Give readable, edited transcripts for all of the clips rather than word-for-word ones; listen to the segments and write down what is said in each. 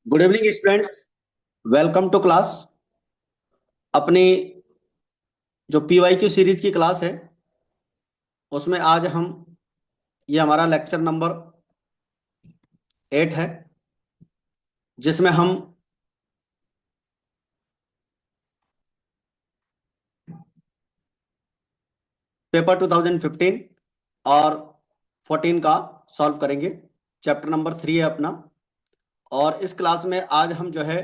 Good evening students. Welcome to class. अपनी जो PYQ series की क्लास है उसमें आज हम ये हमारा लेक्चर नंबर 8 है, जिसमें हम पेपर 2015 और 14 का सॉल्व करेंगे। चैप्टर नंबर 3 है अपना। और इस क्लास में आज हम जो है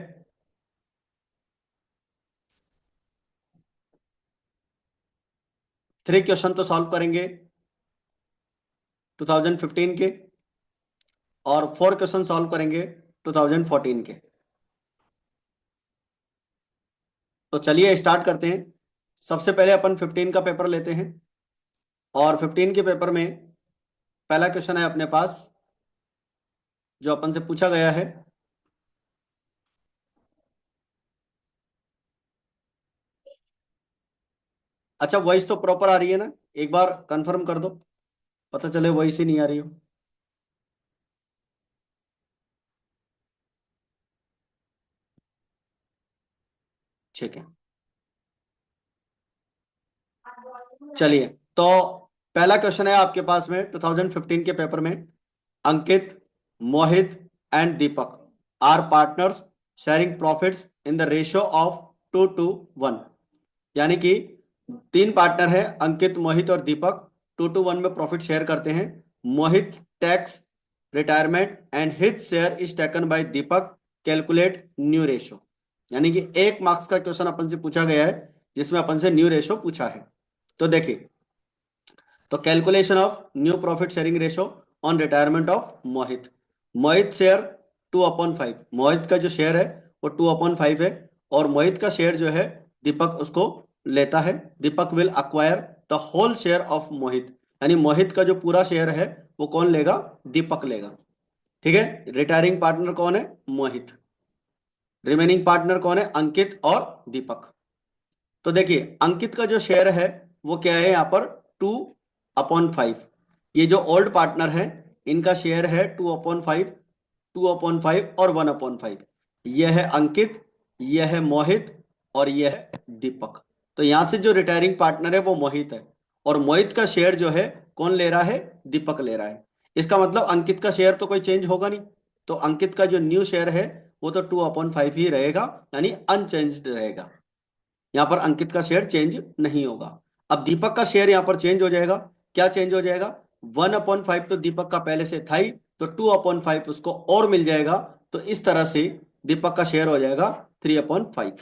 3 क्वेश्चन तो सॉल्व करेंगे 2015 के, और 4 क्वेश्चन सॉल्व करेंगे 2014 के। तो चलिए स्टार्ट करते हैं। सबसे पहले अपन 15 का पेपर लेते हैं, और 15 के पेपर में पहला क्वेश्चन है अपने पास जो अपन से पूछा गया है। अच्छा, वॉइस तो प्रॉपर आ रही है ना? एक बार कंफर्म कर दो, पता चले वॉइस ही नहीं आ रही हो। ठीक है, चलिए। तो पहला क्वेश्चन है आपके पास में 2015 के पेपर में। Ankit, Mohit and Deepak are partners sharing profits in the ratio of 2:1। यानी कि 3 पार्टनर है, अंकित, मोहित और दीपक। 2:1 में प्रॉफिट शेयर करते हैं। Mohit takes retirement and his share is taken by Deepak. Calculate new ratio. यानी कि 1 मार्क्स का क्वेश्चन अपन से पूछा गया है, जिसमें अपन से न्यू रेशो पूछा है। तो देखिए, तो calculation of new profit sharing ratio on retirement of Mohit. Mohit share 2/5। मोहित का जो शेयर है वो 2/5 है, और मोहित का शेयर जो है दीपक उसको लेता है। Deepak will acquire the whole share of Mohit. यानी मोहित का जो पूरा शेयर है वो कौन लेगा? दीपक लेगा। ठीक है। रिटायरिंग पार्टनर कौन है? मोहित। रिमेनिंग पार्टनर कौन है? अंकित और दीपक। तो देखिए, अंकित का जो शेयर है वो क्या है यहाँ पर? 2/5। ये जो ओल्ड पार्टनर है इनका शेयर है 2/5, 2/5 और 1/5। यह है अंकित, यह है मोहित, और यह है दीपक। तो यहां से जो रिटायरिंग पार्टनर है वो मोहित है, और मोहित का शेयर जो है कौन ले रहा है? दीपक ले रहा है। इसका मतलब अंकित का शेयर तो कोई चेंज होगा नहीं। तो अंकित का जो न्यू शेयर है वो तो 2/5 ही रहेगा, यानी अनचेंज्ड रहेगा। यहां पर अंकित का शेयर चेंज नहीं होगा। अब दीपक का शेयर यहां पर चेंज हो जाएगा। क्या चेंज हो जाएगा? 1/5 तो दीपक का पहले से था ही, तो 2/5 उसको और मिल जाएगा। तो इस तरह से दीपक का शेयर हो जाएगा 3/5।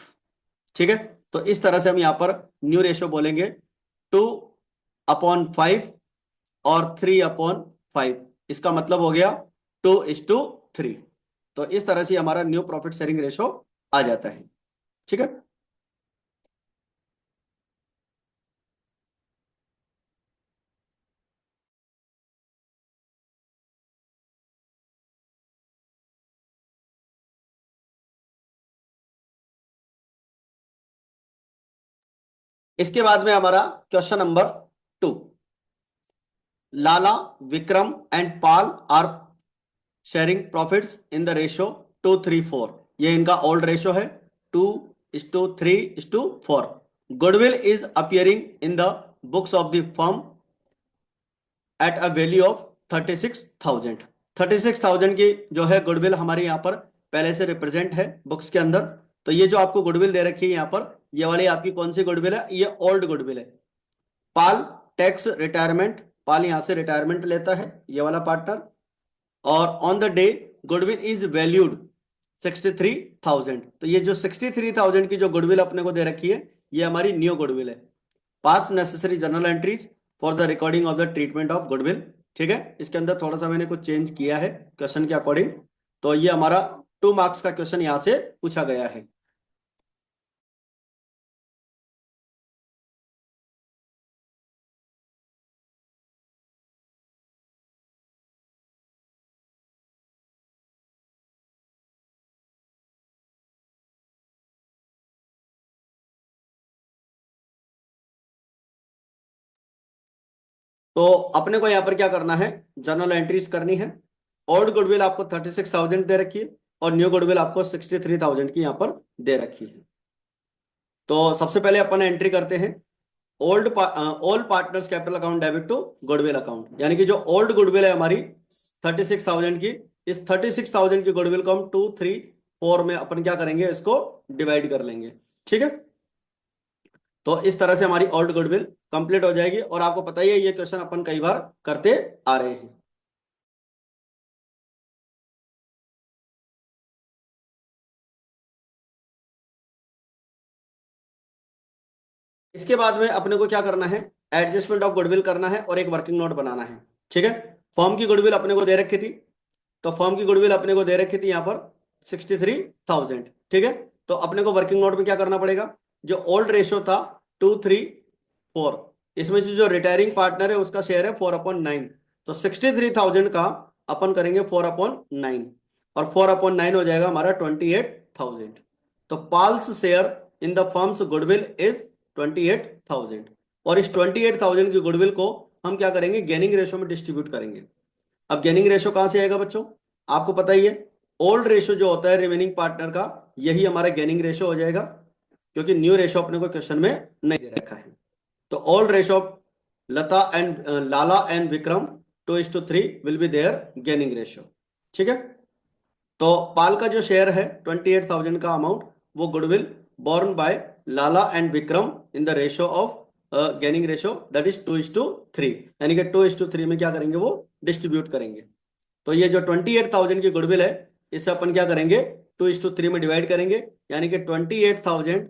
ठीक है। तो इस तरह से हम यहां पर न्यू रेशो बोलेंगे 2/5 और 3/5। इसका मतलब हो गया 2:3। तो इस तरह से हमारा न्यू प्रॉफिट शेयरिंग रेशो आ जाता है। ठीक है। इसके बाद में हमारा question number 2। Lala, Vikram and Pal are sharing profits in the ratio 2:3:4। ये इनका ओल्ड रेशियो है, 2:3:4। Goodwill is appearing in the books of the firm at a value of 36,000। 36,000 की जो है गुडविल हमारे यहाँ पर पहले से रिप्रेजेंट है बुक्स के अंदर। तो ये जो आपको गुडविल दे रखी है यहाँ पर, ये वाली आपकी कौन सी गुडविल है? ये ओल्ड गुडविल है। पाल टैक्स रिटायरमेंट, पाल यहां से रिटायरमेंट लेता है, ये वाला पार्टनर। और on the day goodwill is valued 63,000। तो ये जो 63,000 की जो गुडविल अपने को दे रखी है, ये हमारी न्यू गुडविल है। पास necessary journal entries for the recording of the treatment of goodwill. ठीक है। इसके अंदर थोड़ा सा मैंने कुछ चेंज किया है क्वेश्चन के अकॉर्डिंग। तो ये हमारा 2 मार्क्स का क्वेश्चन यहां से पूछा गया है। तो अपने को यहाँ पर क्या करना है? जर्नल एंट्रीज करनी है। ओल्ड गुडविल आपको 36,000 दे रखी है, और न्यू गुडविल आपको 63,000 की यहाँ पर दे रखी है। तो सबसे पहले अपन एंट्री करते हैं old all partners capital account debit to goodwill account, यानी कि जो ओल्ड गुडविल है हमारी 36,000 की, इस 36,000 की गुडविल को हम 2, 3, 4 में अपन क्या करेंगे, इसको डिवाइड कर लेंगे। ठीक है, तो इस तरह से हमारी ओल्ड गुडविल कंप्लीट हो जाएगी। और आपको पता ही है ये क्वेश्चन अपन कई बार करते आ रहे हैं। इसके बाद में अपने को क्या करना है, एडजस्टमेंट ऑफ गुडविल करना है और एक वर्किंग नोट बनाना है। ठीक है, फर्म की गुडविल अपने को दे रखी थी, तो फर्म की गुडविल अपने को दे रखी थी यहाँ पर 63,000। ठीक है, तो अपने को वर्किंग नोट में क्या करना पड़ेगा, जो ओल्ड रेशियो था 2:3:4, इसमें से जो रिटायरिंग पार्टनर है उसका शेयर है 4/9, तो 63,000 का अपन करेंगे 4/9, और 4/9 हो जाएगा हमारा 28,000। तो Pal's share in the firm's goodwill is 28,000, और इस 28,000 की गुडविल को हम क्या करेंगे, गेनिंग रेशियो में डिस्ट्रीब्यूट करेंगे। अब गेनिंग रेशियो कहां से आएगा बच्चों, आपको पता ही है, ओल्ड रेशियो जो होता है रिमेनिंग पार्टनर का, यही हमारा गेनिंग रेशियो हो जाएगा, क्योंकि न्यू रेशियो अपने को क्वेश्चन में नहीं दे रखा है। तो old ratio of Lala and Vikram 2:3 will be their gaining ratio. ठीक है, तो पाल का जो शेयर है 28,000 का अमाउंट, वो goodwill borne by Lala and Vikram in the ratio of gaining ratio that is 2:3, यानी कि 2:3 में क्या करेंगे, वो डिस्ट्रीब्यूट करेंगे। तो ये जो 28,000 की गुडविल है, इसे अपन क्या करेंगे, 2:3 में डिवाइड करेंगे, यानी कि 28,000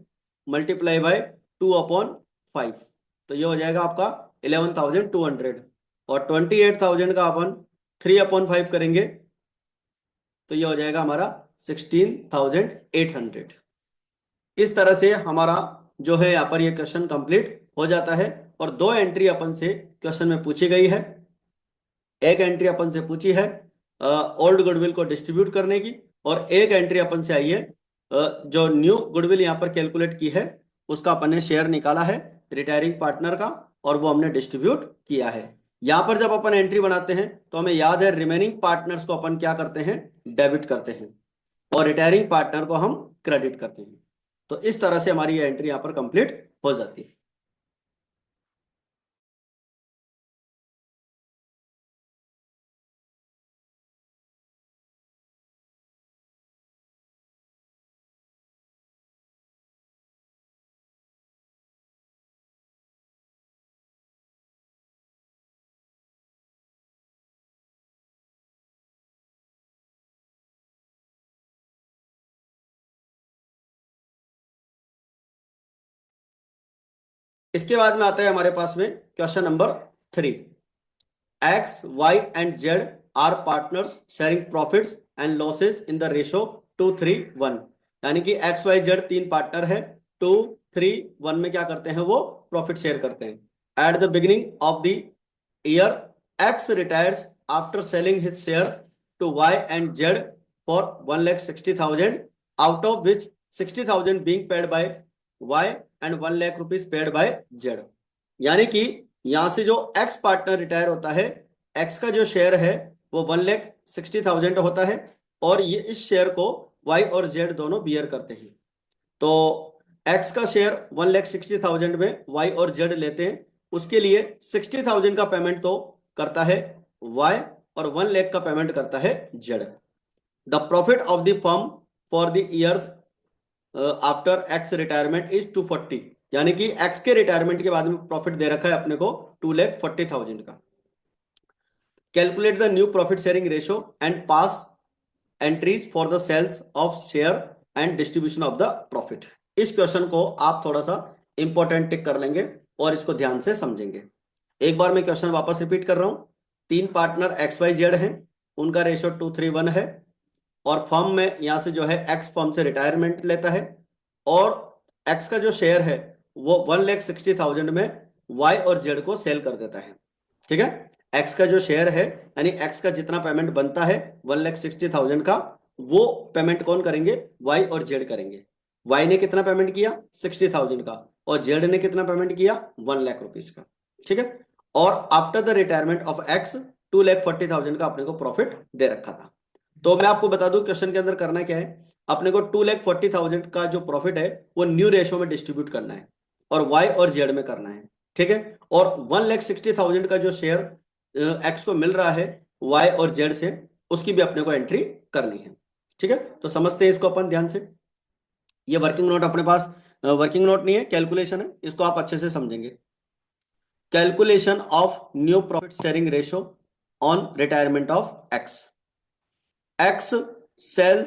मल्टीप्लाई बाय 2/5, तो ये हो जाएगा आपका 11,200, और 28,000 का अपन 3/5 करेंगे, तो ये हो जाएगा हमारा 16,800। इस तरह से हमारा जो है यहाँ पर ये क्वेश्चन कंप्लीट हो जाता है। और दो एंट्री अपन से क्वेश्चन में पूछी गई है। एक एंट्री अपन से पूछी है ओल्ड गुडविल को डिस्ट्रीब्यूट करने की, और एक एंट्री अपन से आई है जो न्यू गुडविल यहाँ पर कैलकुलेट की है, उसका अपन ने शेयर निकाला है रिटायरिंग पार्टनर का, और वो हमने डिस्ट्रीब्यूट किया है। यहाँ पर जब अपन एंट्री बनाते हैं तो हमें याद है रिमेनिंग पार्टनर्स को अपन क्या करते हैं, डेबिट करते हैं, और रिटायरिंग पार्टनर को हम क्रेडिट करते हैं। तो इस तरह से हमारी ये एंट्री यहाँ पर कंप्लीट हो जाती है। इसके बाद में आता है हमारे पास में question number 3। X, Y and Z are partners sharing profits and losses in the ratio 2:3:1, यानी कि एक्स वाई जेड तीन पार्टनर है, 2:3:1 में क्या करते हैं, वो प्रॉफिट शेयर करते हैं। At the beginning of the year X retires after selling his share to Y and Z for 1,60,000, out of which 60,000 being paid by Y and 1 lakh rupees paid by Z. यानी कि यहां से जो ex partner retire होता है, x का जो share है वो 1,60,000 होता है, और ये इस शेयर को वाई और जेड दोनों बियर करते हैं। तो एक्स का शेयर 1,60,000 में वाई और जेड लेते हैं, उसके लिए 60,000 का पेमेंट तो करता है वाई, और 1 लाख का पेमेंट करता है Z. The profit of the firm for the years after x retirement is 240, यानी कि एक्स के रिटायरमेंट के बाद में प्रॉफिट दे रखा है अपने को 2,40,000 का। Calculate the new profit sharing ratio and pass entries for the sales of share and distribution of the profit. इस क्वेश्चन को आप थोड़ा सा इंपॉर्टेंट टिक कर लेंगे और इसको ध्यान से समझेंगे। एक बार मैं क्वेश्चन वापस रिपीट कर रहा हूं। तीन पार्टनर एक्स वाई जेड हैं, उनका रेशियो 2:3:1 है, और फर्म में यहां से जो है एक्स फर्म से रिटायरमेंट लेता है, और एक्स का जो शेयर है वो 1,60,000 में वाई और जेड को सेल कर देता है। ठीक है, एक्स का जो शेयर है, यानी एक्स का जितना पेमेंट बनता है 1,60,000 का, वो पेमेंट कौन करेंगे, वाई और जेड करेंगे। वाई ने कितना पेमेंट किया, 60,000 का, और जेड ने कितना पेमेंट किया, 1 लाख रुपीज का। ठीक है, और after the retirement of x 2,40,000 का अपने को प्रॉफिट दे रखा था। तो मैं आपको बता दूं क्वेश्चन के अंदर करना क्या है। अपने को 2,40,000 का जो प्रॉफिट है वो न्यू रेशो में डिस्ट्रीब्यूट करना है और वाई और जेड में करना है, ठीक है। और 1,60,000 का जो शेयर एक्स को मिल रहा है वाई और जेड से, उसकी भी अपने को एंट्री करनी है, ठीक है। तो समझते हैं इसको अपन ध्यान से। ये वर्किंग नोट अपने पास वर्किंग नोट नहीं है, कैलकुलेशन है, इसको आप अच्छे से समझेंगे। Calculation of new profit sharing ratio on retirement of X. X sell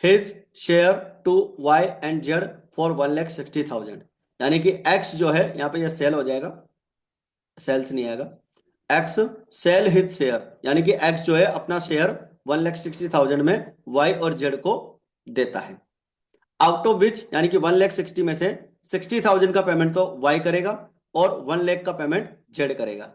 his share to Y and Z for 1,60,000, यानी कि एक्स जो है यहां पे ये सेल हो जाएगा, सेल्स नहीं आएगा। एक्स सेल हिज शेयर, यानी कि एक्स जो है अपना शेयर 1,60,000 में वाई और जेड को देता है। आउट ऑफ विच, यानी कि 1,60,000 में से 60,000 का पेमेंट तो वाई करेगा और 1,00,000 का पेमेंट जेड करेगा।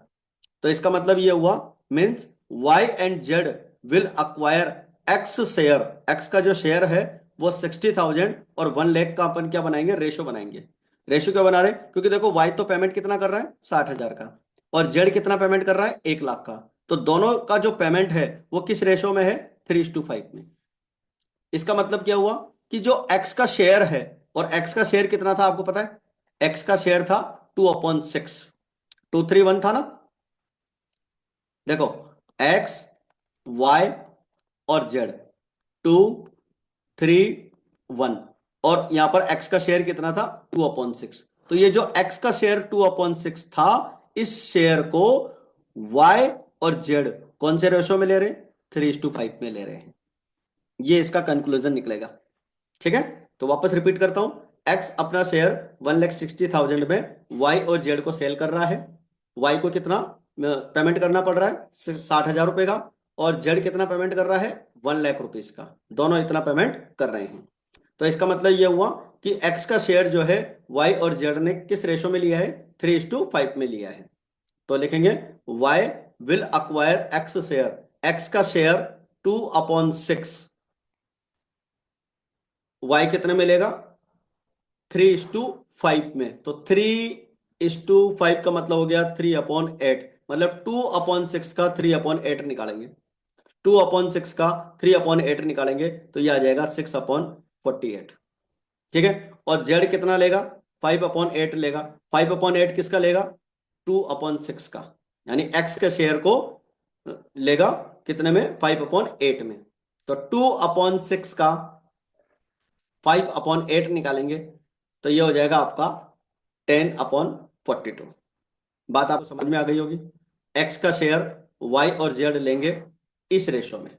तो इसका मतलब ये हुआ, means Y and Z will acquire X share. X का जो शेयर है वो 60,000 और 1,00,000 का अपन क्या बनाएंगे, रेशो बनाएंगे। रेशो क्यों बना रहे, क्योंकि देखो वाई तो पेमेंट कितना कर रहा है 60,000 का, और जेड कितना पेमेंट कर रहा है 1,00,000 का। तो दोनों का जो पेमेंट है वो किस रेशो में है, 3:5 में। इसका मतलब क्या हुआ कि जो एक्स का शेयर है, और एक्स का शेयर कितना था आपको पता है, एक्स का शेयर था 2/6, 231 था ना। देखो एक्स वाई और जेड 231, और यहां पर एक्स का शेयर कितना था 2/6। तो ये जो एक्स का शेयर 2/6 था, इस शेयर को वाई और जेड कौन से रेशो में ले रहे हैं, 3:5 में ले रहे हैं। ये इसका कंक्लूजन निकलेगा, ठीक है। तो वापस रिपीट करता हूं, एक्स अपना शेयर 1,60,000 में वाई और जेड को सेल कर रहा है। वाई को कितना पेमेंट करना पड़ रहा है, 60,000 रुपए का, और जेड कितना पेमेंट कर रहा है 1,00,000 रुपीज का। दोनों इतना पेमेंट कर रहे हैं। तो इसका मतलब यह हुआ कि एक्स का शेयर जो है वाई और जेड ने किस रेशो में लिया है, 3:5 में लिया है। तो लिखेंगे Y will acquire X share, X का शेयर 2/6, वाई कितने में लेगा 3:5 में। तो 3:5 का मतलब हो गया 3/8, मतलब 2/6 का 3/8 निकालेंगे। 2/6 का 3/8 निकालेंगे तो ये आ जाएगा 6/48, ठीक है। और जेड कितना लेगा, 5/8 लेगा। 5/8 किसका लेगा, 2/6 का, यानी एक्स के शेयर को लेगा कितने में, 5/8 में। तो 2/6 का 5/8 निकालेंगे तो ये हो जाएगा आपका 10/42। बात आपको समझ में आ गई होगी। एक्स का शेयर वाई और जेड लेंगे इस रेशो में।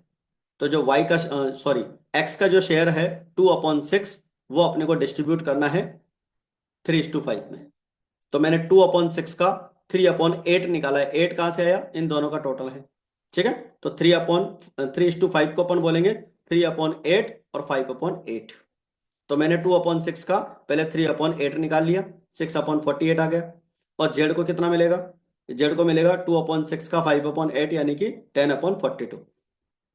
तो जो वाई का सॉरी एक्स का जो शेयर है 2/6, वो अपने को डिस्ट्रीब्यूट करना है 3:5 में। तो मैंने 2/6 का 3/8 निकाला है। 8 कहां से आया, इन दोनों का टोटल है, ठीक है। तो 3/5 को अपन बोलेंगे 3/8 और 5/8। तो मैंने 2/6 का पहले 3/8 निकाल लिया, 6/48 आ गया। और जेड को कितना मिलेगा, जेड को मिलेगा 2/6 का 5/8, यानी कि 10/42।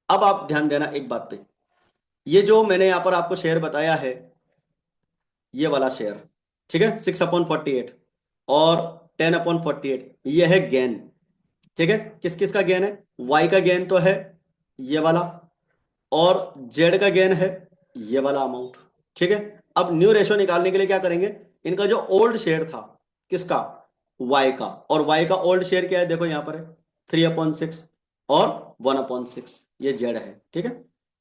अब आप ध्यान देना एक बात पे, ये जो मैंने यहां पर आपको शेयर बताया है, ये वाला शेयर, ठीक है, 6/48 और 10/48, ये है गेन, ठीक है। किस किस का गेन है, वाई का गेन तो है ये वाला, और जेड का गेन है ये वाला अमाउंट, ठीक है। अब न्यू रेशो निकालने के लिए क्या करेंगे, इनका जो ओल्ड शेयर था किसका, वाई का, और वाई का ओल्ड शेयर क्या है, देखो यहां पर है 3/6 और 1/6, ये जेड है, ठीक है।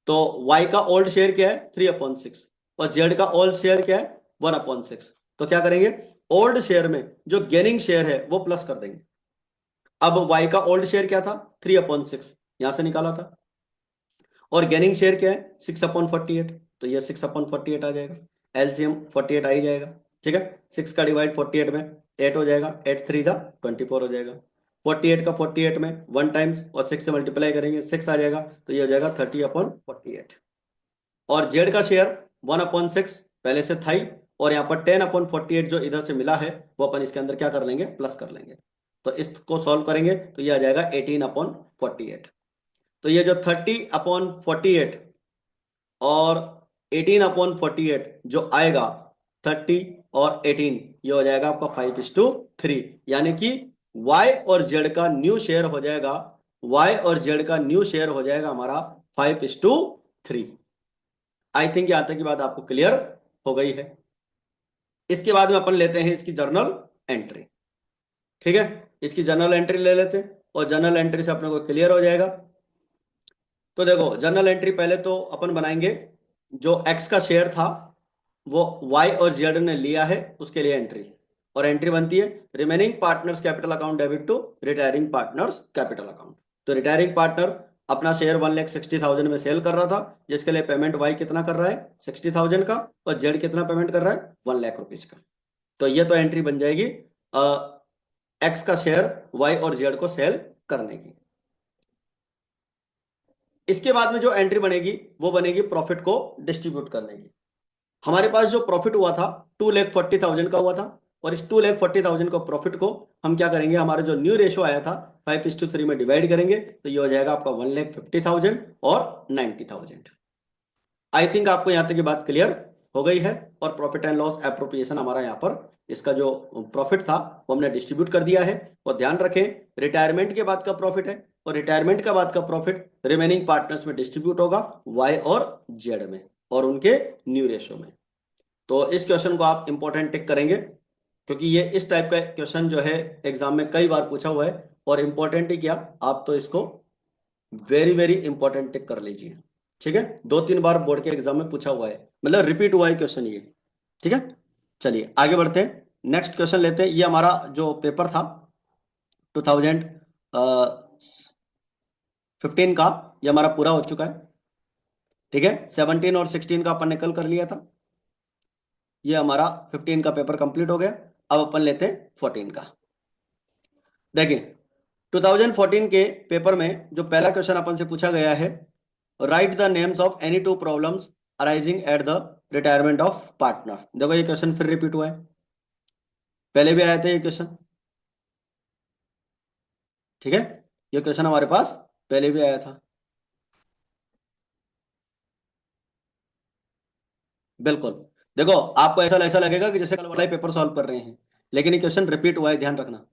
तो वाई का ओल्ड शेयर क्या है 3/6, और जेड का ओल्ड शेयर क्या है 1/6। तो क्या करेंगे, ओल्ड शेयर में जो गेनिंग शेयर है वो प्लस कर देंगे। अब वाई का ओल्ड शेयर क्या था 3/6, यहां से निकाला था, और गेनिंग शेयर क्या है 6/48, तो ये 6/48 आ जाएगा। एलसीएम 48 आ ही जाएगा, ठीक है। 6 का डिवाइड 48 में 8 हो जाएगा, 8 3 जा 24 हो जाएगा। 48 का 48 में 1 टाइम्स और 6 से मल्टीप्लाई करेंगे 6 आ जाएगा, तो ये हो जाएगा 30/48। और जेड का शेयर 1/6 पहले से था ही, और यहाँ पर 10/48 जो इधर से मिला है वो अपन इसके अंदर क्या कर लेंगे, प्लस कर लेंगे। तो इसको सॉल्व करेंगे तो ये आ जाएगा 18/48। तो ये जो 30/48 और 18/48 जो आएगा, 30 और 18, ये हो जाएगा आपका 5:3, यानी कि y और z का न्यू शेयर हो जाएगा, y और z का न्यू शेयर हो जाएगा हमारा 5:3। आई थिंक यहां तक की बात आपको क्लियर हो गई है। इसके बाद में अपन लेते हैं इसकी जर्नल एंट्री। ठीक है, इसकी जर्नल एंट्री ले लेते हैं और जर्नल एंट्री से अपने को क्लियर हो जाएगा। तो देखो जर्नल एंट्री पहले तो अपन बनाएंगे, जो एक्स का शेयर था वो वाई और जेड ने लिया है उसके लिए एंट्री, और एंट्री बनती है remaining partners capital account debit to retiring partners capital account. तो रिटायरिंग पार्टनर अपना शेयर 1,60,000 में सेल कर रहा था, जिसके लिए पेमेंट वाई कितना कर रहा है 60,000 का, और जेड कितना पेमेंट कर रहा है 1,00,000 का। तो ये तो एंट्री बन जाएगी एक्स का शेयर वाई और जेड को सेल करने की। इसके बाद में जो एंट्री बनेगी वो बनेगी प्रॉफिट को डिस्ट्रीब्यूट करने की। हमारे पास जो प्रॉफिट हुआ था 2,40,000 का हुआ था, और इस 2,40,000 का प्रॉफिट को हम क्या करेंगे, हमारा जो न्यू रेशो आया था 5:3 में डिवाइड करेंगे, तो ये हो जाएगा आपका 1,50,000 और 90,000। आई थिंक आपको यहां तक की बात क्लियर हो गई है। और प्रॉफिट एंड लॉस एप्रोप्रिएशन हमारा यहाँ पर इसका जो प्रॉफिट था वो हमने डिस्ट्रीब्यूट कर दिया है। और ध्यान रखें रिटायरमेंट के बाद का प्रॉफिट है, और रिटायरमेंट के बाद का प्रॉफिट रिमेनिंग पार्टनर्स में डिस्ट्रीब्यूट होगा वाई और जेड में और उनके न्यू रेशो में। तो इस क्वेश्चन को आप इंपॉर्टेंट टिक करेंगे, क्योंकि ये इस टाइप का क्वेश्चन जो है एग्जाम में कई बार पूछा हुआ है, और इंपॉर्टेंट ही क्या आप तो इसको वेरी वेरी इंपॉर्टेंट टिक कर लीजिए। ठीक है, 2-3 बार बोर्ड के एग्जाम में पूछा हुआ है, मतलब रिपीट हुआ है क्वेश्चन ये। ठीक है, चलिए आगे बढ़ते हैं, नेक्स्ट क्वेश्चन लेते हैं। ये हमारा जो पेपर था 2015 का, ये हमारा पूरा हो चुका है। ठीक है, 17 और 16 का अपन ने कल कर लिया था, ये हमारा 15 का पेपर कंप्लीट हो गया। अब अपन लेते हैं 14 का। देखिए 2014 के पेपर में जो पहला क्वेश्चन अपन से पूछा गया है, right the names of any two problems arising at the retirement of partner. देखो ये क्वेश्चन फिर रिपीट हुआ है, पहले भी आया था ये क्वेश्चन। ठीक है, ये क्वेश्चन हमारे पास पहले भी आया था, बिल्कुल। देखो आपको ऐसा ऐसा लगेगा कि जैसे कल वाला ही पेपर सॉल्व कर रहे हैं, लेकिन ये क्वेश्चन रिपीट हुआ है, ध्यान रखना।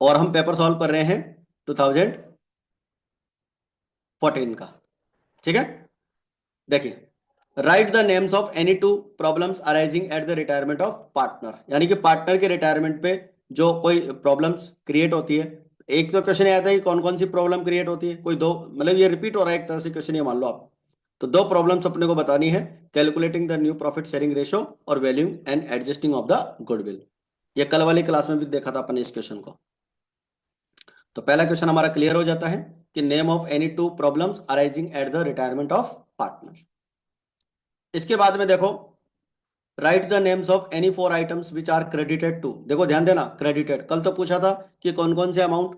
और हम पेपर सॉल्व कर रहे हैं 2014 का। ठीक है, देखिए right the names of any two problems arising at the retirement of partner, यानी कि पार्टनर के रिटायरमेंट पे जो कोई प्रॉब्लम्स क्रिएट होती है। एक तो क्वेश्चन आता है कि कौन कौन सी प्रॉब्लम क्रिएट होती है, कोई दो, मतलब ये रिपीट हो रहा है एक तरह से क्वेश्चन, ये मान लो आप। तो दो प्रॉब्लम्स अपने को बतानी है, calculating the new profit sharing ratio और value and adjusting of the goodwill. ये कल वाली क्लास में भी देखा था अपन इस क्वेश्चन को। तो पहला क्वेश्चन हमारा क्लियर हो जाता है कि name of any two problems arising at the retirement of partner. इसके बाद में देखो write the names of any 4 items which are credited to. देखो ध्यान देना, क्रेडिटेड कल तो पूछा था कि कौन कौन से अमाउंट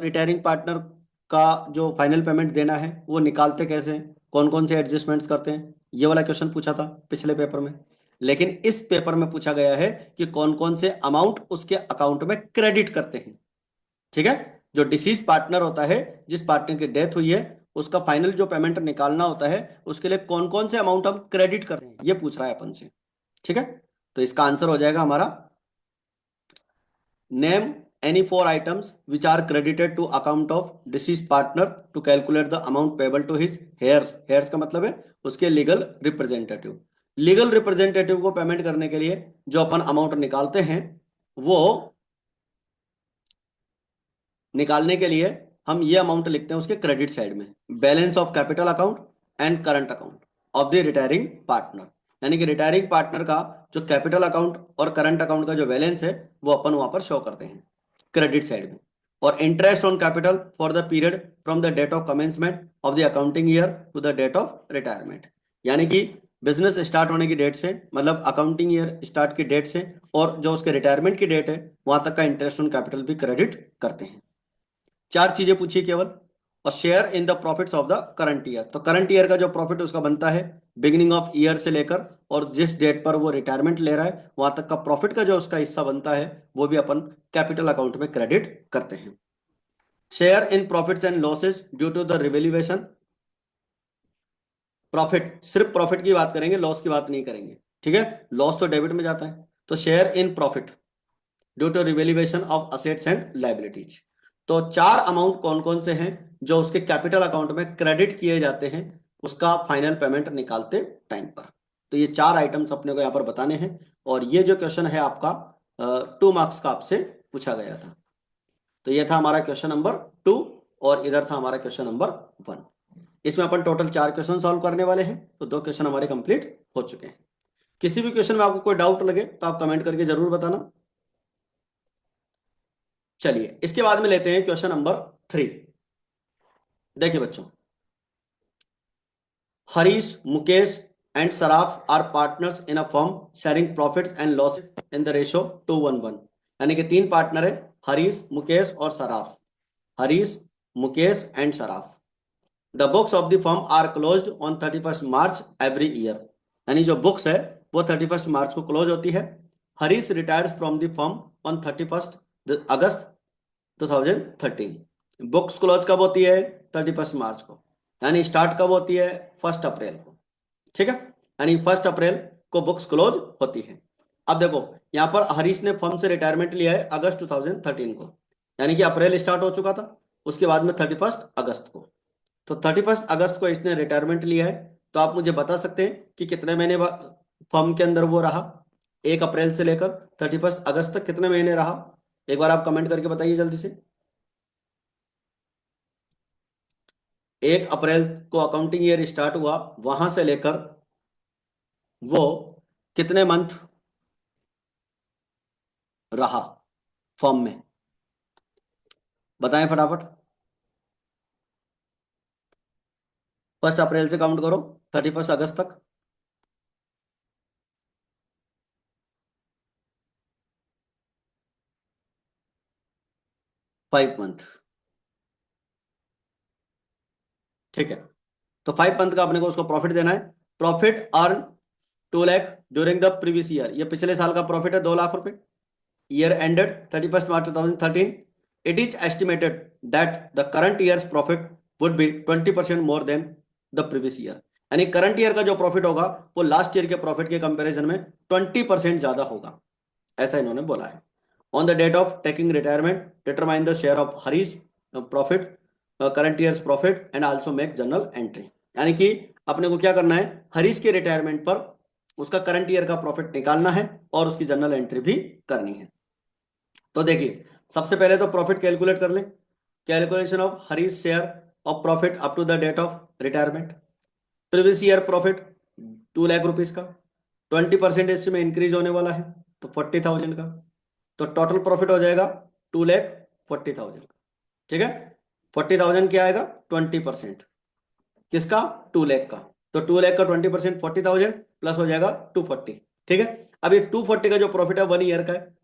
रिटायरिंग पार्टनर का जो फाइनल पेमेंट देना है वो निकालते कैसे हैं, कौन कौन से एडजस्टमेंट्स करते हैं, ये वाला क्वेश्चन पूछा था पिछले पेपर में। लेकिन इस पेपर में पूछा गया है कि कौन कौन से अमाउंट उसके अकाउंट में क्रेडिट करते हैं। ठीक है, जो डिसीज पार्टनर होता है, जिस पार्टनर की डेथ हुई है, उसका फाइनल जो पेमेंट निकालना होता है, उसके लिए कौन कौन से अमाउंट हम क्रेडिट करते हैं ये पूछ रहा है अपन से। ठीक है, तो इसका आंसर हो जाएगा हमारा name any 4 items which are credited to account of deceased partner to calculate the amount payable to his heirs. Heirs का मतलब है उसके लीगल रिप्रेजेंटेटिव। लीगल रिप्रेजेंटेटिव को पेमेंट करने के लिए जो अपन अमाउंट निकालते हैं, वो निकालने के लिए हम ये अमाउंट लिखते हैं उसके क्रेडिट साइड में, balance of capital account and current account of the retiring partner. यानी कि रिटायरिंग पार्टनर का जो कैपिटल अकाउंट और करंट अकाउंट का जो बैलेंस है वो अपन वहां पर शो करते हैं क्रेडिट साइड में। और interest on capital for the period from the date of commencement of the accounting year to the date of retirement, यानी कि बिजनेस स्टार्ट होने की डेट से, मतलब अकाउंटिंग ईयर स्टार्ट की डेट से, और जो उसके रिटायरमेंट की डेट है वहां तक का इंटरेस्ट ऑन कैपिटल भी क्रेडिट करते हैं। 4 चीजें पूछी केवल। और share in the profits of the current year, तो करंट ईयर का जो प्रॉफिट उसका बनता है बिगिनिंग ऑफ ईयर से लेकर और जिस डेट पर वो रिटायरमेंट ले रहा है वहां तक का प्रॉफिट का जो उसका हिस्सा बनता है वो भी अपन कैपिटल अकाउंट में क्रेडिट करते हैं। Share in profits and losses due to the revaluation. Profit, सिर्फ प्रॉफिट की बात करेंगे, लॉस की बात नहीं करेंगे। ठीक है, लॉस तो डेबिट में जाता है। तो share in profit due to revaluation of assets and liabilities. तो 4 अमाउंट कौन कौन से हैं जो उसके कैपिटल अकाउंट में क्रेडिट किए जाते हैं उसका फाइनल पेमेंट निकालते टाइम पर। तो ये 4 आइटम्स अपने को यहाँ पर बताने हैं, और ये जो क्वेश्चन है आपका 2 मार्क्स का आपसे पूछा गया था। तो ये था हमारा क्वेश्चन नंबर 2, और इधर था हमारा क्वेश्चन नंबर 1। इसमें अपन टोटल 4 क्वेश्चन सॉल्व करने वाले हैं, तो 2 क्वेश्चन हमारे कंप्लीट हो चुके हैं। किसी भी क्वेश्चन में आपको कोई डाउट लगे तो आप कमेंट करके जरूर बताना। चलिए इसके बाद में लेते हैं क्वेश्चन नंबर 3। देखिए बच्चों, Harish, Mukesh and Saraf are partners in a firm sharing profits and losses in the ratio 2:1। यानी कि 3 पार्टनर है, हरीश, मुकेश और Saraf. Harish, Mukesh and Saraf. The books of the firm are closed on 31 March every year. यानी जो बुक्स है वो 31 मार्च को क्लोज होती है। Harish retires from the firm on 31 August 2013। Books close कब होती है? 31 मार्च को। यानी स्टार्ट कब होती है? 1 अप्रैल को। ठीक है, यानी 1 अप्रैल को बुक्स क्लोज होती है। अब देखो यहाँ पर हरीश ने फर्म से रिटायरमेंट लिया है अगस्त 2013 को, यानी कि अप्रैल स्टार्ट हो चुका था, उसके बाद में 31 अगस्त को। तो 31 अगस्त को इसने रिटायरमेंट लिया है। तो आप मुझे बता सकते हैं कि कितने महीने फर्म के अंदर वो रहा? 1 अप्रैल से लेकर 31 अगस्त तक कितने महीने रहा? एक बार आप कमेंट करके बताइए जल्दी से। 1 अप्रैल को अकाउंटिंग ईयर स्टार्ट हुआ, वहां से लेकर वो कितने मंथ रहा फर्म में? बताएं फटाफट। 1 अप्रैल से काउंट करो 31 अगस्त तक। 5 मंथ। ठीक है, तो 5 मंथ का अपने को उसको प्रॉफिट देना है। Profit earn 2 lakh during the previous year. ये पिछले साल का प्रॉफिट है, 2 लाख रुपए। Year ended 31 March 2013। It is estimated that the current year's profit would be 20% more than the previous year. यानी करंट ईयर का जो प्रॉफिट होगा वो लास्ट ईयर के प्रॉफिट के कंपैरिजन में 20% ज्यादा होगा, ऐसा इन्होंने बोला है। On the date of taking retirement determine the share of Harish profit current year's profit and also make general entry. यानी कि अपने को क्या करना है, हरीश के रिटायरमेंट पर उसका करंट ईयर का प्रॉफिट निकालना है और उसकी जनरल एंट्री भी करनी है। तो देखिए सबसे पहले तो प्रॉफिट कैलकुलेट कर लें। Calculation of Harish share of profit up to the date of retirement. Previous year profit 2 lakh rupees का, 20% इसमें इंक्रीज होने वाला है तो 40,000 का। तो टोटल प्रॉफिट हो जाएगा 2,40,000 का। ठीक है, 40,000 क्या आएगा? 20%। किसका? 2 लाख का। तो 2 लाख का 20% 40,000 प्लस हो जाएगा 240। ठीक है, अब ये 240 का जो प्रॉफिट है 1 ईयर का है,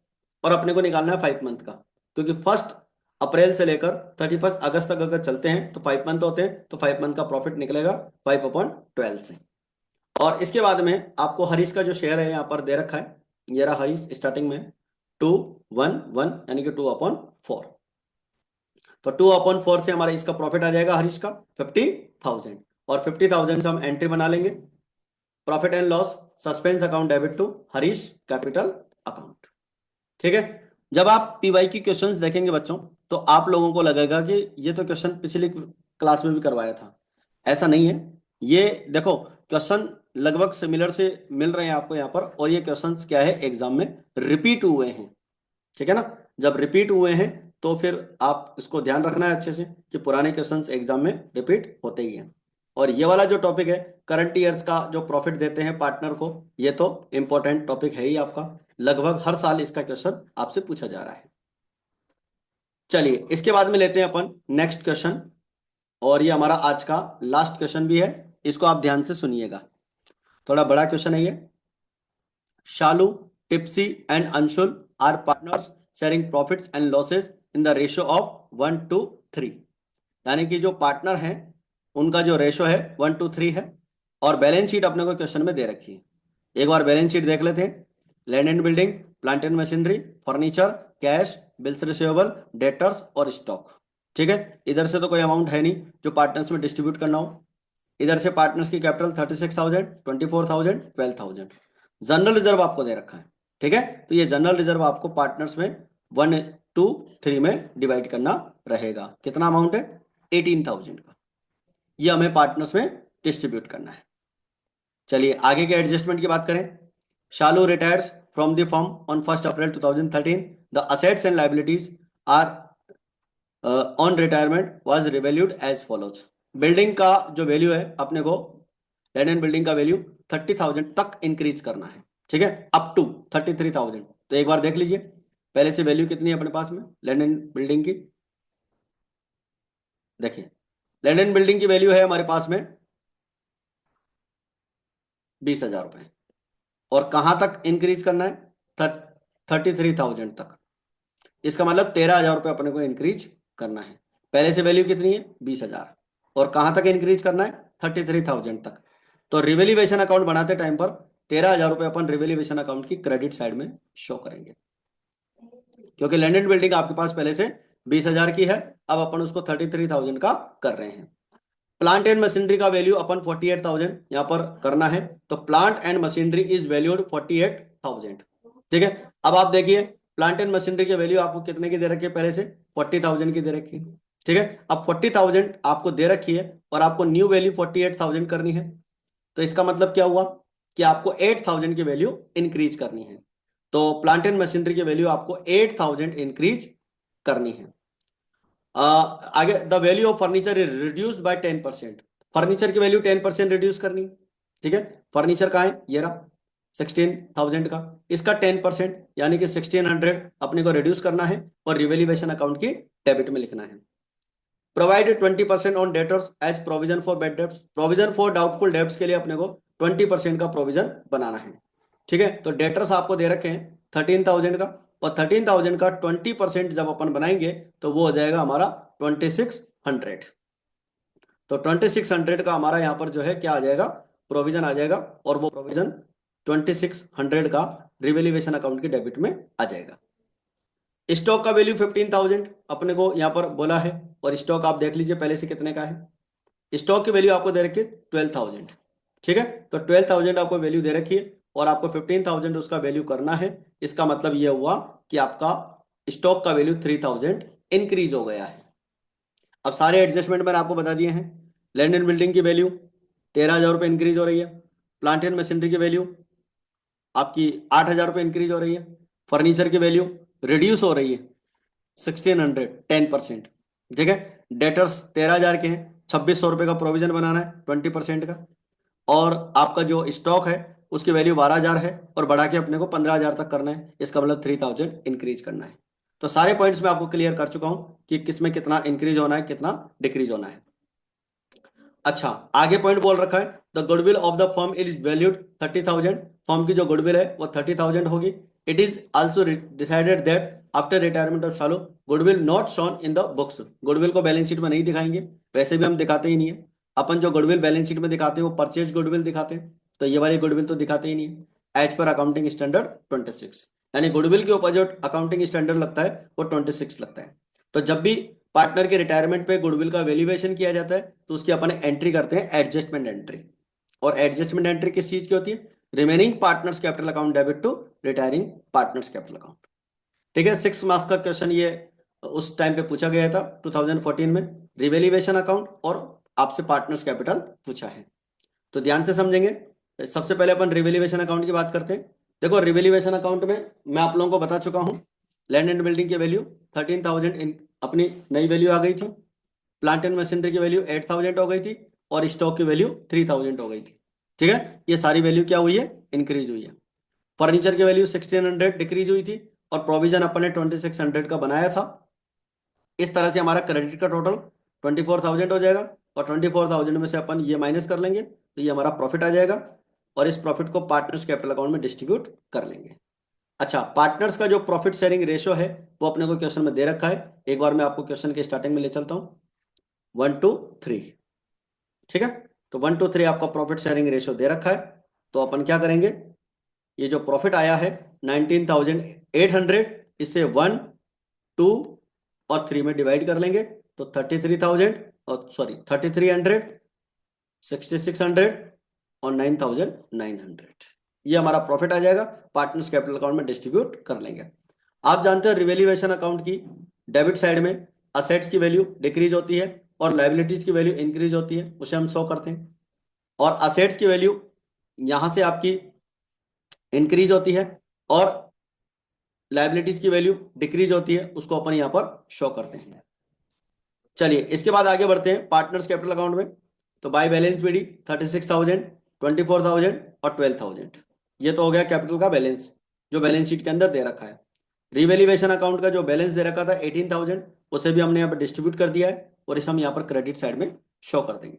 और अपने को निकालना है 5 मंथ का, क्योंकि 1 अप्रैल से लेकर 31 अगस्त तक अगर चलते हैं तो 5 मंथ होते हैं, तो 5 मंथ का प्रॉफिट निकलेगा 5/12 से। और इसके बाद में आपको हरीश का जो शेयर है यहाँ पर दे रखा है, ये रहा हरीश स्टार्टिंग में 211, यानी कि 2/4। तो 2/4 से हमारा इसका प्रॉफिट आ जाएगा हरीश का 50,000, और 50,000 से हम एंट्री बना लेंगे profit and loss suspense account debit to Harish capital account. ठीक है, जब आप पीवाई की क्वेश्चंस देखेंगे बच्चों तो आप लोगों को लगेगा कि ये तो क्वेश्चन पिछली क्लास में भी करवाया था। ऐसा नहीं है, ये देखो क्वेश्चन लगभग सिमिलर से मिल रहे हैं आपको यहाँ पर, और ये क्वेश्चंस क्या है एग्जाम में रिपीट हुए हैं। ठीक है ना, जब रिपीट हुए हैं तो फिर आप इसको ध्यान रखना है अच्छे से कि पुराने क्वेश्चंस एग्जाम में रिपीट होते ही हैं। और ये वाला जो टॉपिक है करंट ईयर्स का जो प्रॉफिट देते हैं पार्टनर को, ये तो इंपॉर्टेंट टॉपिक है ही आपका, लगभग हर साल इसका क्वेश्चन आपसे पूछा जा रहा है। चलिए इसके बाद में लेते हैं अपन नेक्स्ट क्वेश्चन, और ये हमारा आज का लास्ट क्वेश्चन भी है, इसको आप ध्यान से सुनिएगा, थोड़ा बड़ा क्वेश्चन है ये। Shalu, Tipsy and Anshul are partners sharing profits and losses in the ratio of 1:3। यानी कि जो पार्टनर हैं उनका जो रेशो है 1:3 है, और बैलेंस शीट अपने को क्वेश्चन में दे रखी है। एक बार बैलेंस शीट देख लेते हैं। Land and building, plant and machinery, furniture, cash, bills receivable, debtors और स्टॉक। ठीक है, इधर से तो कोई अमाउंट है नहीं जो पार्टनर्स में डिस्ट्रीब्यूट करना हो। इधर से पार्टनर्स की कैपिटल 36,000, 24,000, 12,000। जनरल रिजर्व आपको दे रखा है। ठीक है, तो ये जनरल रिजर्व आपको पार्टनर्स में 1:3 में डिवाइड करना रहेगा। कितना अमाउंट है? 18,000 का। ये हमें पार्टनर्स में डिस्ट्रीब्यूट करना है। चलिए आगे के एडजस्टमेंट की बात करें। Shalu retires from the firm on 1 April 2013। The assets and liabilities are on retirement was revalued as follows. Building का जो वैल्यू है अपने को, लैंड एंड बिल्डिंग का वैल्यू 30,000 तक इंक्रीज करना है, ठीक है, अप टू 33,000। तो एक बार देख लीजिए पहले से वैल्यू कितनी है अपने पास में लैंड एंड बिल्डिंग की। देखिए लैंड एंड बिल्डिंग की वैल्यू है हमारे पास में 20,000 रुपए, और कहां तक इंक्रीज करना है, 33,000 तक। इसका मतलब 13,000 रुपये अपने को इंक्रीज करना है। पहले से वैल्यू कितनी है 20,000, और कहां तक इंक्रीज करना है 33,000 तक। तो रिवेल्यूएशन अकाउंट बनाते टाइम पर 13,000 रुपये अपन रिवेल्यूएशन अकाउंट की क्रेडिट साइड में शो करेंगे, क्योंकि लैंड एंड बिल्डिंग आपके पास पहले से 20,000 की है, अब अपन उसको 33,000 का कर रहे हैं। प्लांट एंड मशीनरी का वैल्यू अपन 48,000 यहां पर करना है, तो plant and machinery is valued 48,000, ठीक है। अब आप देखिए प्लांट एंड मशीनरी की वैल्यू आपको कितने की दे रखी है, पहले से 40,000 की दे रखी है, ठीक है। अब 40,000 आपको दे रखी है और आपको न्यू वैल्यू 48,000 करनी है, तो इसका मतलब क्या हुआ कि आपको 8,000 की वैल्यू इंक्रीज करनी है। तो प्लांट एंड मशीनरी की वैल्यू आपको 8,000 इंक्रीज करनी है। आगे the value of furniture is reduced by 10%। Furniture की वैल्यू 10% रिड्यूस करनी, ठीक है। फर्नीचर का है ये रहा 16,000 का, इसका 10% यानी कि 1,600 अपने को रिड्यूस करना है और रिवेल्यूएशन अकाउंट की डेबिट में लिखना है। Provide 20% on debtors as provision for bad debts. Provision for doubtful debts के लिए अपने को 20% का प्रोविजन बनाना है, ठीक है। तो डेटर्स आपको दे रखे हैं 13,000 का, और 13,000 का 20% जब अपन बनाएंगे तो वो हो जाएगा हमारा 2,600। तो 2,600 का हमारा यहाँ पर जो है क्या आ जाएगा, प्रोविजन आ जाएगा, और वो प्रोविजन 2,600 का रिवेल्यूएशन अकाउंट की डेबिट में आ जाएगा। स्टॉक का वैल्यू 15,000 अपने को यहाँ पर बोला है, और स्टॉक आप देख लीजिए पहले से कितने का है। स्टॉक की वैल्यू आपको दे रखी है 12,000, ठीक है। तो 12,000 आपको वैल्यू दे रखी है और आपको 15,000 उसका वैल्यू करना है। इसका मतलब यह हुआ कि आपका स्टॉक का वैल्यू 3,000 इंक्रीज हो गया है। अब सारे एडजस्टमेंट मैंने आपको बता दिए हैं। लैंड एंड बिल्डिंग की वैल्यू 13,000 रुपये इंक्रीज हो रही है। प्लांट एंड मशीनरी की वैल्यू आपकी 8,000 रुपये इंक्रीज हो रही है। फर्नीचर की वैल्यू रिड्यूस हो रही है 1,600, 10%, ठीक है। डेटर्स 13,000 के हैं, 2,600 रुपये का प्रोविजन बनाना है 20% का, और आपका जो स्टॉक है उसकी वैल्यू 12,000 है, और बढ़ा के अपने को 15,000 तक करना है। इसका मतलब 3,000 इंक्रीज करना है। तो सारे पॉइंट्स मैं आपको क्लियर कर चुका हूं कि किसमें कितना इंक्रीज होना है, कितना डिक्रीज होना है। अच्छा आगे पॉइंट बोल रखा है the goodwill of the firm is valued 30,000। Firm की जो गुडविल है वो 30,000 होगी। It is also decided that after retirement of Shalu goodwill not shown in the books. Goodwill को बैलेंस शीट में नहीं दिखाएंगे, वैसे भी हम दिखाते ही नहीं है। अपन जो गुडविल बैलेंस शीट में दिखाते हैं वो परचेज गुडविल दिखाते हैं, तो ये वाली गुडविल तो दिखाते ही नहीं है। एज पर अकाउंटिंग स्टैंडर्ड 26, यानी गुडविल के ऊपर जो अकाउंटिंग स्टैंडर्ड लगता है वो 26 लगता है। तो जब भी पार्टनर के रिटायरमेंट पे गुडविल का वैल्यूएशन किया जाता है तो उसकी अपन एंट्री करते हैं एडजस्टमेंट एंट्री। और एडजस्टमेंट एंट्री किस चीज की होती है, remaining partners capital account debit to retiring partners capital account, ठीक है। 6 मार्क्स का क्वेश्चन ये उस टाइम पे पूछा गया था 2014 में, रिवेल्यूएशन अकाउंट और आपसे पार्टनर्स कैपिटल पूछा है, तो ध्यान से समझेंगे। सबसे पहले अपन रिवेल्यूएशन अकाउंट की बात करते हैं। देखो रिवेल्यूएशन अकाउंट में मैं आप लोगों को बता चुका हूं लैंड एंड बिल्डिंग की वैल्यू 13,000 अपनी नई वैल्यू आ गई थी। प्लांट एंड मशीनरी की वैल्यू 8,000 हो गई थी, और स्टॉक की वैल्यू 3,000 हो गई थी, ठीक है। ये सारी वैल्यू क्या हुई है, इंक्रीज हुई है। फर्नीचर की वैल्यू 1,600 डिक्रीज हुई थी, और प्रोविजन अपन ने 2,600 का बनाया था। इस तरह से हमारा क्रेडिट का टोटल 24,000 हो जाएगा, और 24,000 में से अपन ये माइनस कर लेंगे तो ये हमारा प्रॉफिट आ जाएगा, और इस प्रॉफिट को पार्टनर्स कैपिटल अकाउंट में डिस्ट्रीब्यूट कर लेंगे। अच्छा पार्टनर्स का जो प्रॉफिट शेयरिंग रेशियो है वो अपने को क्वेश्चन में दे रखा है। एक बार मैं आपको क्वेश्चन के स्टार्टिंग में ले चलता हूँ, 1:3, ठीक है। तो 1:3 आपका प्रॉफिट शेयरिंग रेशियो दे रखा है। तो अपन क्या करेंगे, ये जो प्रॉफिट आया है 19,800, इसे 1, 2 और 3 में डिवाइड कर लेंगे, तो 33,000 और 3,300, 6,600 और 9,900, ये हमारा प्रॉफिट आ जाएगा। पार्टनर्स कैपिटल अकाउंट में डिस्ट्रीब्यूट कर लेंगे। आप जानते हो रिवेल्यूएशन अकाउंट की डेबिट साइड में असेट्स की वैल्यू डिक्रीज होती है, और लाइबिलिटीज की वैल्यू इंक्रीज होती है, उसे हम शो करते हैं। और असेट्स की वैल्यू यहां से आपकी इंक्रीज होती है और लाइबिलिटीज की वैल्यू डिक्रीज होती है, उसको अपन यहां पर शो करते हैं। चलिए इसके बाद आगे बढ़ते हैं पार्टनर्स कैपिटल अकाउंट में। तो बाय बैलेंस बीडी 36,000, 24,000 और 12,000, ये तो हो गया कैपिटल का बैलेंस जो बैलेंस शीट के अंदर दे रखा है। रिवेल्युएशन अकाउंट का जो बैलेंस दे रखा था 18,000, उसे भी हमने यहाँ पर डिस्ट्रीब्यूट कर दिया है और इसे हम यहाँ पर क्रेडिट साइड में शो कर देंगे।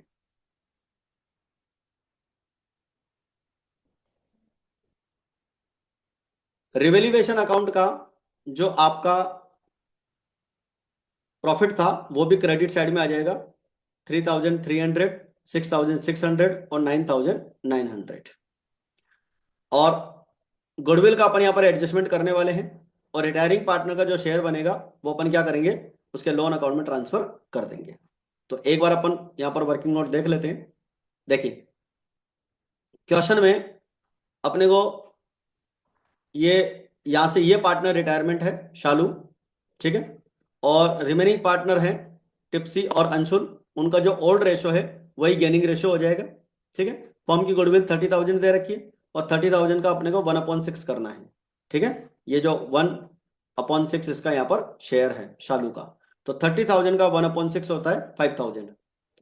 रिवेल्युएशन अकाउंट का जो आपका प्रॉफिट था वो भी क्रेडिट साइड में आ जाएगा, 3,300, 6,600 और 9,900। और गुडविल का अपन यहाँ पर एडजस्टमेंट करने वाले हैं और रिटायरिंग पार्टनर का जो शेयर बनेगा वो अपन क्या करेंगे, उसके लोन अकाउंट में ट्रांसफर कर देंगे। तो एक बार अपन यहाँ पर वर्किंग नोट देख लेते हैं। देखिए क्वेश्चन में अपने को ये यहाँ से ये पार्टनर रिटायरमेंट है शालू, ठीक है, और रिमेनिंग पार्टनर है टिप्सी और अंशुल, उनका जो ओल्ड रेशो है वही गेनिंग रेशो हो जाएगा, ठीक है। फर्म की गुडविल 30,000 दे रखी है और 30,000 का अपने को 1/6 करना है, ठीक है। ये जो 1/6 इसका यहाँ पर शेयर है शालू का, तो 30,000 का 1/6 होता है 5,000,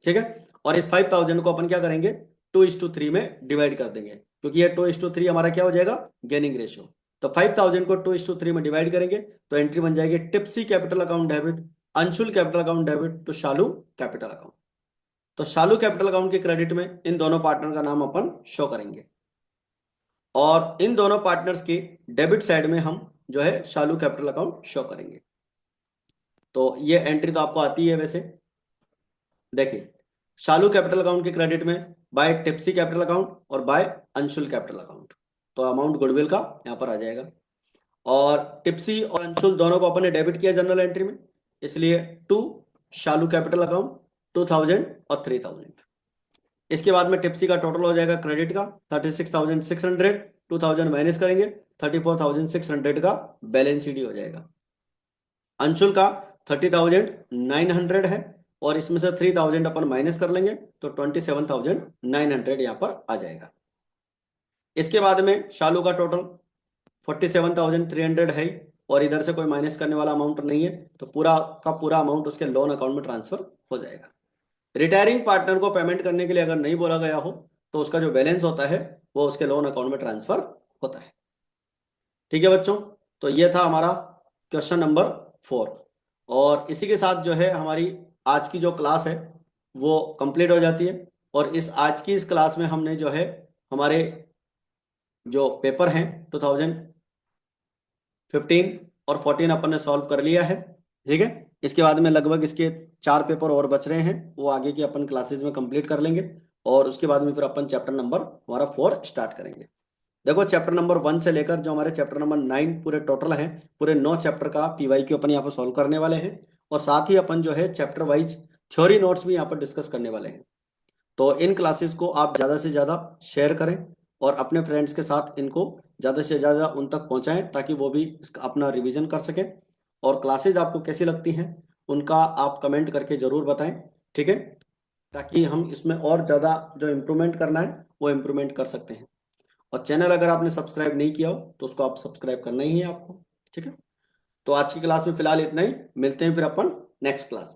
ठीक है। और इस 5,000 को अपन क्या करेंगे, 2:3 में डिवाइड कर देंगे, क्योंकि ये 2:3 हमारा क्या हो जाएगा, गेनिंग रेशियो। तो 5,000 को 2:3 में डिवाइड करेंगे तो एंट्री बन जाएगी Tipsy capital account debit, Anshul capital account debit to Shalu capital account. तो शालू कैपिटल अकाउंट के क्रेडिट में इन दोनों पार्टनर का नाम अपन शो करेंगे और इन दोनों पार्टनर्स की डेबिट साइड में हम जो है शालू कैपिटल अकाउंट शो करेंगे। तो ये एंट्री तो आपको आती है वैसे। देखिए शालू कैपिटल अकाउंट के क्रेडिट में बाय टिप्सी कैपिटल अकाउंट और बाय अंशुल कैपिटल अकाउंट, तो अमाउंट गुडविल का यहाँ पर आ जाएगा। और टिप्सी और अंशुल दोनों को अपन ने डेबिट किया जनरल एंट्री में, इसलिए टू शालू कैपिटल अकाउंट 2,000 और 3,000। इसके बाद में टिप्सी का टोटल हो जाएगा क्रेडिट का 36,600, 2,000 माइनस करेंगे 34,600 का बैलेंस शीट हो जाएगा। अंशुल का 30,900 है और इसमें से 3,000 अपन माइनस कर लेंगे तो 27,900 यहाँ पर आ जाएगा। इसके बाद में शालू का टोटल 47,300 है और इधर से कोई माइनस करने वाला अमाउंट नहीं है, तो पूरा का पूरा अमाउंट उसके लोन अकाउंट में ट्रांसफर हो जाएगा। रिटायरिंग पार्टनर को पेमेंट करने के लिए अगर नहीं बोला गया हो तो उसका जो बैलेंस होता है वो उसके लोन अकाउंट में ट्रांसफर होता है, ठीक है बच्चों। तो ये था हमारा क्वेश्चन नंबर 4 और इसी के साथ जो है हमारी आज की जो क्लास है वो कंप्लीट हो जाती है। और आज की इस क्लास में हमने जो है हमारे जो पेपर हैं 2015 और 14 अपन ने सॉल्व कर लिया है, ठीक है। इसके बाद में लगभग इसके 4 पेपर और बच रहे हैं, वो आगे की अपन क्लासेस में कंप्लीट कर लेंगे और उसके बाद में फिर अपन चैप्टर नंबर हमारा 4 स्टार्ट करेंगे। देखो चैप्टर नंबर 1 से लेकर जो हमारे चैप्टर नंबर 9 पूरे टोटल हैं, पूरे 9 चैप्टर का PYQ अपन यहाँ पर सॉल्व करने वाले हैं और साथ ही अपन जो है चैप्टर वाइज थ्योरी नोट्स भी यहाँ पर डिस्कस करने वाले हैं। तो इन क्लासेस को आप ज़्यादा से ज़्यादा शेयर करें और अपने फ्रेंड्स के साथ इनको ज़्यादा से ज़्यादा उन तक पहुँचाएं ताकि वो भी इसका अपना रिवीजन कर सकें। और क्लासेज आपको कैसी लगती हैं उनका आप कमेंट करके ज़रूर बताएं, ठीक है, ताकि हम इसमें और ज़्यादा जो इम्प्रूवमेंट करना है वो इम्प्रूवमेंट कर सकते हैं। और चैनल अगर आपने सब्सक्राइब नहीं किया हो तो उसको आप सब्सक्राइब करना ही है आपको, ठीक है। तो आज की क्लास में फिलहाल इतना ही, मिलते हैं फिर अपन नेक्स्ट क्लास में।